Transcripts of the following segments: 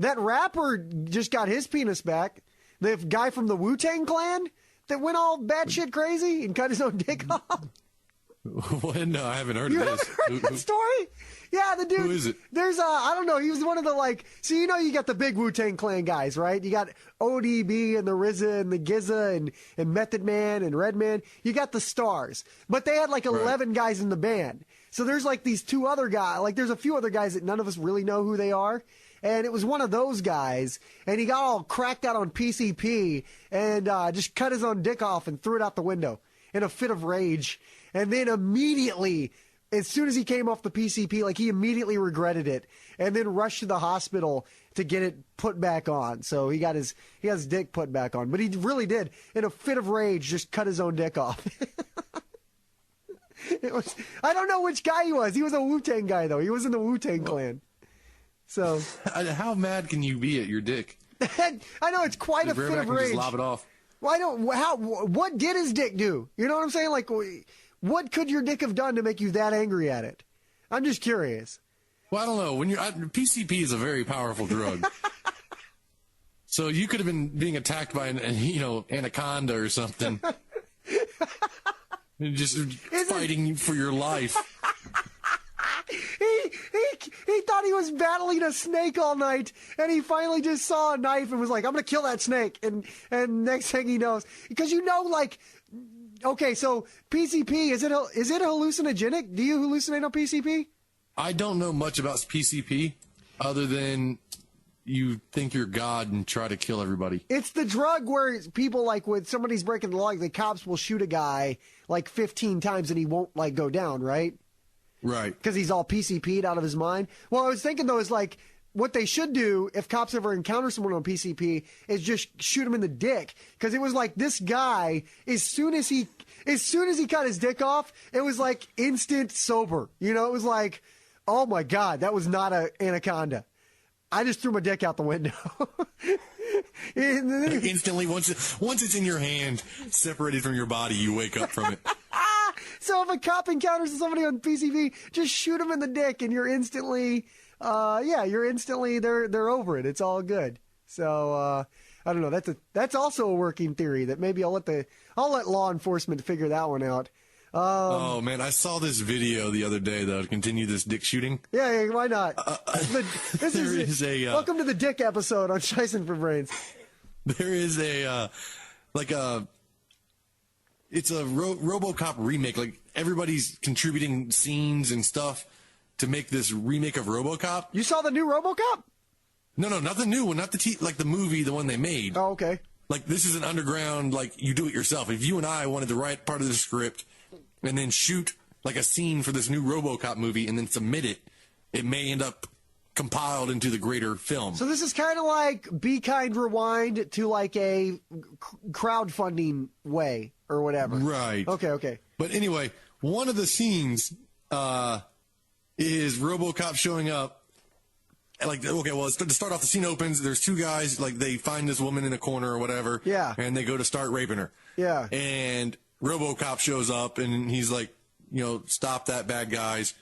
that rapper just got his penis back. The guy from the Wu-Tang Clan that went all batshit crazy and cut his own dick off. What? No, I haven't heard of You this. haven't heard that story? Yeah, the dude. Who is it? There's I don't know. He was one of the so you know you got the big Wu-Tang Clan guys, right? You got ODB and the RZA and the GZA and Method Man and Redman. You got the stars, but they had like 11 guys in the band. So there's like these two other guys. Like there's a few other guys that none of us really know who they are. And it was one of those guys, and he got all cracked out on PCP and just cut his own dick off and threw it out the window in a fit of rage. And then immediately, as soon as he came off the PCP, like he immediately regretted it and then rushed to the hospital to get it put back on. So he got his dick put back on. But he really did, in a fit of rage, just cut his own dick off. I don't know which guy he was. He was a Wu-Tang guy, though. He was in the Wu-Tang Clan. So how mad can you be at your dick? I know, it's quite a fit of rage. Just lob it off. Well, what did his dick do? You know what I'm saying? Like, what could your dick have done to make you that angry at it? I'm just curious. Well, I don't know. PCP is a very powerful drug. So you could have been being attacked by an anaconda or something. Just fighting for your life. He thought he was battling a snake all night, and he finally just saw a knife and was like, I'm going to kill that snake. And next thing he knows, because okay, so PCP, is it hallucinogenic? Do you hallucinate on PCP? I don't know much about PCP other than you think you're God and try to kill everybody. It's the drug where people, like, when somebody's breaking the law, the cops will shoot a guy like 15 times and he won't, like, go down, right? Right. Because he's all PCP'd out of his mind. Well, I was thinking, though, is like what they should do if cops ever encounter someone on PCP is just shoot him in the dick. Because it was like this guy, as soon as he cut his dick off, it was like instant sober. You know, it was like, oh my God, that was not an anaconda. I just threw my dick out the window. Instantly, once it's in your hand, separated from your body, you wake up from it. So if a cop encounters somebody on PCP, just shoot them in the dick, and you're instantly, they're over it. It's all good. So I don't know. That's also a working theory that maybe I'll let law enforcement figure that one out. Oh man, I saw this video the other day though to continue this dick shooting. Yeah, why not? Welcome to the dick episode on Scheizen for Brains. There is it's a Robocop remake. Like everybody's contributing scenes and stuff to make this remake of Robocop. You saw the new Robocop? No, not the new one, not the movie, the one they made. Oh, okay. Like this is an underground, like you do it yourself. If you and I wanted to write part of the script and then shoot like a scene for this new Robocop movie and then submit it, it may end up compiled into the greater film. So this is kind of like Be Kind Rewind to like a crowdfunding way or whatever. Right. Okay. But anyway, one of the scenes is Robocop showing up. Like, okay, well, to start off, the scene opens. There's two guys, like, they find this woman in a corner or whatever. Yeah. And they go to start raping her. Yeah. And Robocop shows up, and he's like, stop that, bad guys,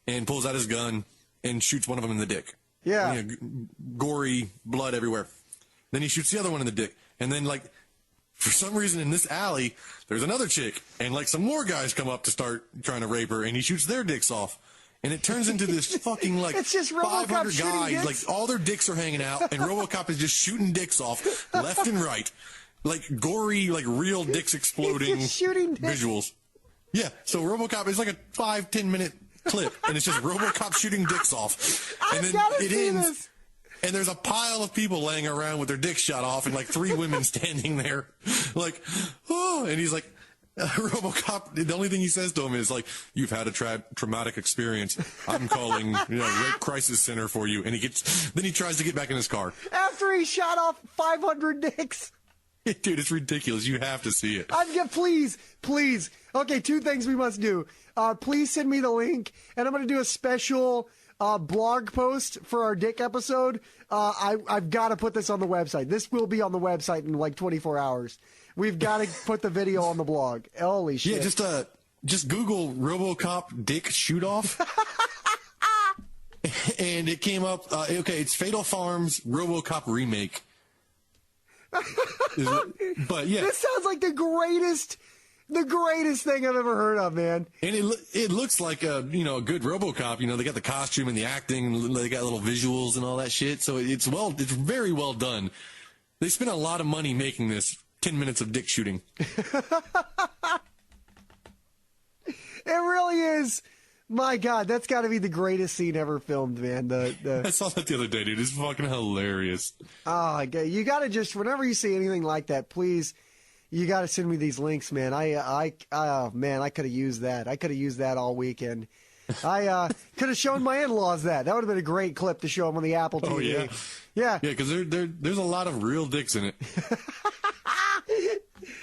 and pulls out his gun and shoots one of them in the dick. Yeah. Gory blood everywhere. Then he shoots the other one in the dick. And then, like, for some reason in this alley, there's another chick. And, like, some more guys come up to start trying to rape her, and he shoots their dicks off. And it turns into this fucking, like, it's just 500 guys. Like, all their dicks are hanging out, and Robocop is just shooting dicks off left and right. Like, gory, like, real dicks exploding visuals. Yeah, so Robocop is like a 5-10 minute clip, and it's just Robocop shooting dicks off. And then it ends, and there's a pile of people laying around with their dicks shot off, and, like, 3 women standing there, like, oh, and he's like, Robocop, the only thing he says to him is like, you've had a traumatic experience. I'm calling, Rape Crisis Center for you. And then he tries to get back in his car. After he shot off 500 dicks. Dude, it's ridiculous. You have to see it. Please. Okay, 2 things we must do. Please send me the link, and I'm going to do a special blog post for our dick episode. I've got to put this on the website. This will be on the website in like 24 hours. We've got to put the video on the blog. Holy shit. Yeah, just Google Robocop dick Shootoff. and it came up. Okay, it's Fatal Farms RoboCop remake. But yeah, this sounds like the greatest thing I've ever heard of, man. And it looks like a good RoboCop. They got the costume and the acting, and they got little visuals and all that shit. So it's very well done. They spent a lot of money making this. 10 minutes of dick shooting. It really is. My God, that's got to be the greatest scene ever filmed, man. I saw that the other day, dude. It's fucking hilarious. Oh, okay. You got to just, whenever you see anything like that, please, you got to send me these links, man. Man, I could have used that. I could have used that all weekend. I could have shown my in-laws that. That would have been a great clip to show them on the Apple TV. Oh, yeah. Yeah. Yeah, because there's a lot of real dicks in it.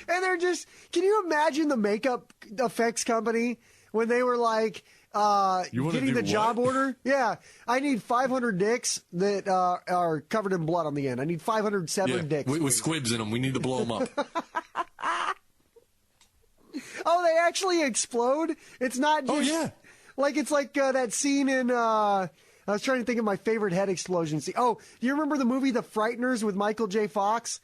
And they're just, can you imagine the makeup effects company when they were like, getting the job order? Yeah. I need 500 dicks that are covered in blood on the end. I need 500 severed dicks. With squibs in them. We need to blow them up. Oh, they actually explode? It's not just... Oh, yeah. Like, it's like that scene in... I was trying to think of my favorite head explosion scene. Oh, do you remember the movie The Frighteners with Michael J. Fox?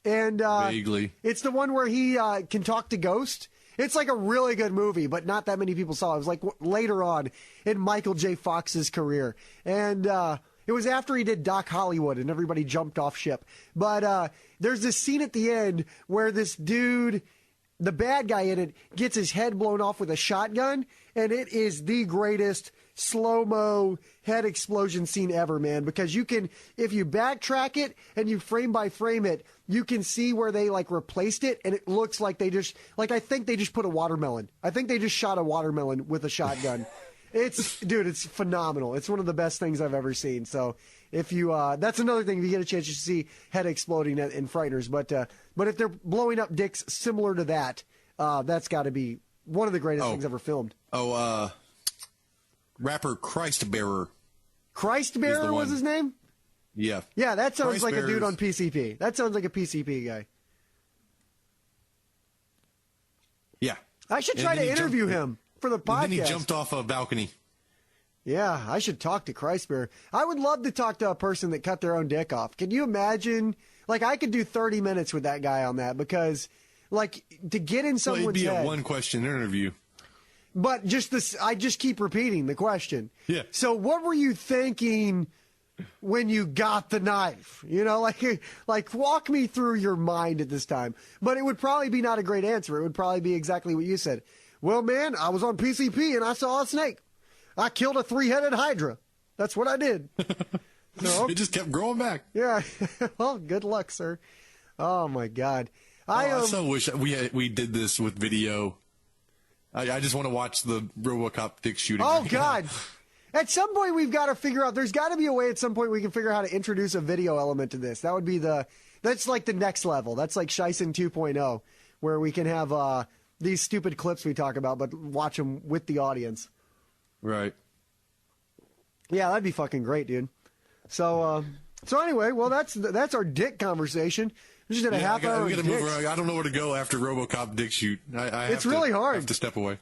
And vaguely. It's the one where he can talk to ghosts. It's like a really good movie, but not that many people saw it. It was like later on in Michael J. Fox's career. And it was after he did Doc Hollywood and everybody jumped off ship. But there's this scene at the end where this dude, the bad guy in it, gets his head blown off with a shotgun. And it is the greatest slow-mo head explosion scene ever, man. Because you can, if you backtrack it and you frame by frame it, you can see where they like replaced it, and it looks like they just, like, I think they just put a watermelon. I think they just shot a watermelon with a shotgun. Dude, it's phenomenal. It's one of the best things I've ever seen. So if you, that's another thing, if you get a chance to see head exploding in Frighteners. But if they're blowing up dicks similar to that, that's got to be one of the greatest things ever filmed. Rapper Christ Bearer. Christ Bearer was his name? Yeah. Yeah, that sounds like a dude on Bearers. PCP. That sounds like a PCP guy. Yeah. I should try to interview him for the podcast. And then he jumped off a balcony. Yeah, I should talk to Christ Bearer. I would love to talk to a person that cut their own dick off. Can you imagine? Like, I could do 30 minutes with that guy on that because, like, to get in someone's it'd be head. a one-question interview. But just this, I just keep repeating the question. Yeah. So what were you thinking when you got the knife? Like walk me through your mind at this time. But it would probably be not a great answer. It would probably be exactly what you said. Well, man, I was on PCP and I saw a snake. I killed a 3-headed hydra. That's what I did. So, it just kept growing back. Yeah. Well, good luck, sir. Oh my God. I so wish we did this with video. I just want to watch the Robocop dick shooting. Oh, God. At some point, we've got to figure out, there's got to be a way at some point we can figure out how to introduce a video element to this. That would be that's like the next level. That's like Scheizen 2.0, where we can have these stupid clips we talk about, but watch them with the audience. Right. Yeah, that'd be fucking great, dude. So anyway, well, that's our dick conversation. We just did a half hour. We gotta move around. I don't know where to go after RoboCop dick shoot. It's really hard. I have to step away.